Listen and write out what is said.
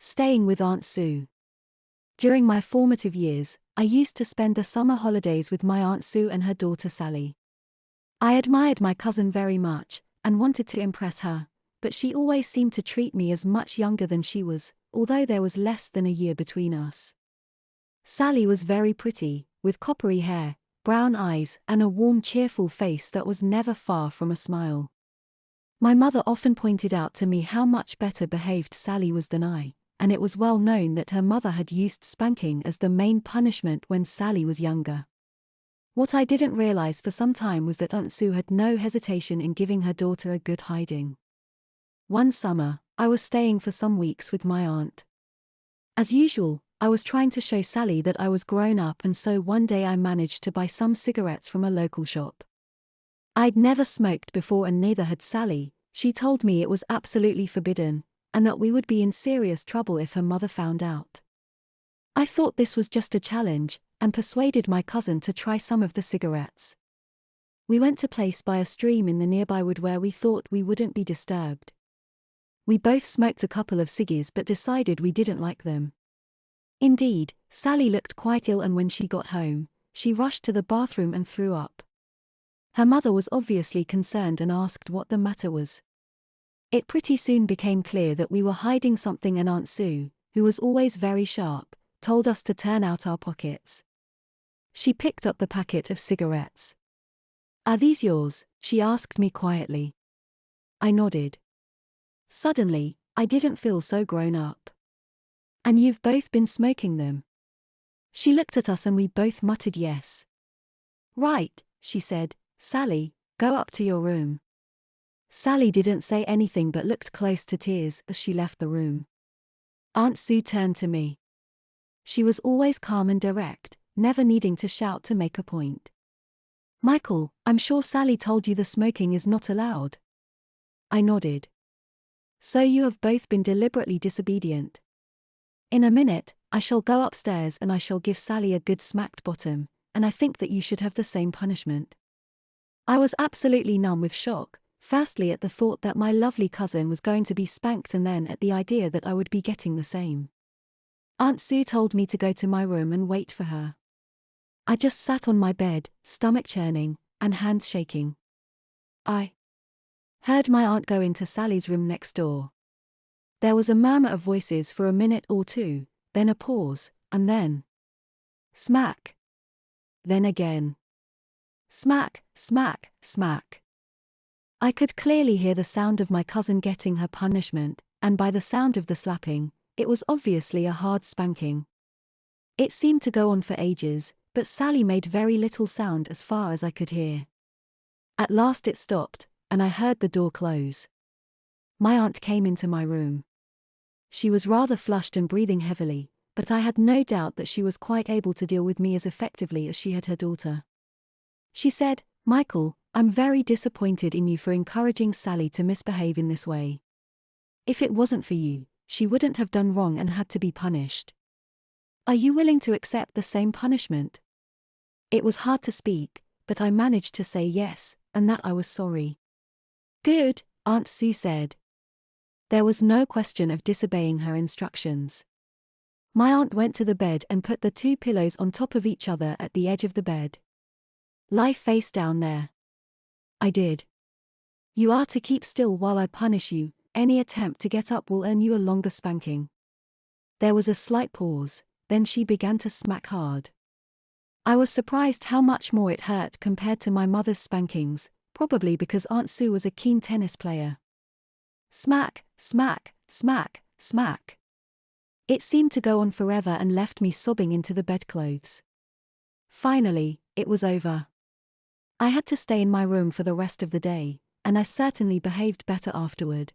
Staying with Aunt Sue. During my formative years, I used to spend the summer holidays with my Aunt Sue and her daughter Sally. I admired my cousin very much, and wanted to impress her, but she always seemed to treat me as much younger than she was, although there was less than a year between us. Sally was very pretty, with coppery hair, brown eyes, and a warm, cheerful face that was never far from a smile. My mother often pointed out to me how much better behaved Sally was than I, and it was well known that her mother had used spanking as the main punishment when Sally was younger. What I didn't realize for some time was that Aunt Sue had no hesitation in giving her daughter a good hiding. One summer, I was staying for some weeks with my aunt. As usual, I was trying to show Sally that I was grown up, and so one day I managed to buy some cigarettes from a local shop. I'd never smoked before and neither had Sally. She told me it was absolutely forbidden, and that we would be in serious trouble if her mother found out. I thought this was just a challenge, and persuaded my cousin to try some of the cigarettes. We went to a place by a stream in the nearby wood where we thought we wouldn't be disturbed. We both smoked a couple of ciggies but decided we didn't like them. Indeed, Sally looked quite ill, and when she got home, she rushed to the bathroom and threw up. Her mother was obviously concerned and asked what the matter was. It pretty soon became clear that we were hiding something, and Aunt Sue, who was always very sharp, told us to turn out our pockets. She picked up the packet of cigarettes. "Are these yours?" she asked me quietly. I nodded. Suddenly, I didn't feel so grown up. "And you've both been smoking them?" She looked at us and we both muttered yes. "Right," she said. "Sally, go up to your room." Sally didn't say anything but looked close to tears as she left the room. Aunt Sue turned to me. She was always calm and direct, never needing to shout to make a point. "Michael, I'm sure Sally told you the smoking is not allowed." I nodded. "So you have both been deliberately disobedient. In a minute, I shall go upstairs and I shall give Sally a good smacked bottom, and I think that you should have the same punishment." I was absolutely numb with shock. Firstly at the thought that my lovely cousin was going to be spanked, and then at the idea that I would be getting the same. Aunt Sue told me to go to my room and wait for her. I just sat on my bed, stomach churning, and hands shaking. I heard my aunt go into Sally's room next door. There was a murmur of voices for a minute or two, then a pause, and then smack. Then again. Smack, smack, smack. I could clearly hear the sound of my cousin getting her punishment, and by the sound of the slapping, it was obviously a hard spanking. It seemed to go on for ages, but Sally made very little sound as far as I could hear. At last it stopped, and I heard the door close. My aunt came into my room. She was rather flushed and breathing heavily, but I had no doubt that she was quite able to deal with me as effectively as she had her daughter. She said, "Michael, I'm very disappointed in you for encouraging Sally to misbehave in this way. If it wasn't for you, she wouldn't have done wrong and had to be punished. Are you willing to accept the same punishment?" It was hard to speak, but I managed to say yes, and that I was sorry. "Good," Aunt Sue said. There was no question of disobeying her instructions. My aunt went to the bed and put the two pillows on top of each other at the edge of the bed. "Lie face down there." I did. "You are to keep still while I punish you. Any attempt to get up will earn you a longer spanking." There was a slight pause, then she began to smack hard. I was surprised how much more it hurt compared to my mother's spankings, probably because Aunt Sue was a keen tennis player. Smack, smack, smack, smack. It seemed to go on forever and left me sobbing into the bedclothes. Finally, it was over. I had to stay in my room for the rest of the day, and I certainly behaved better afterward.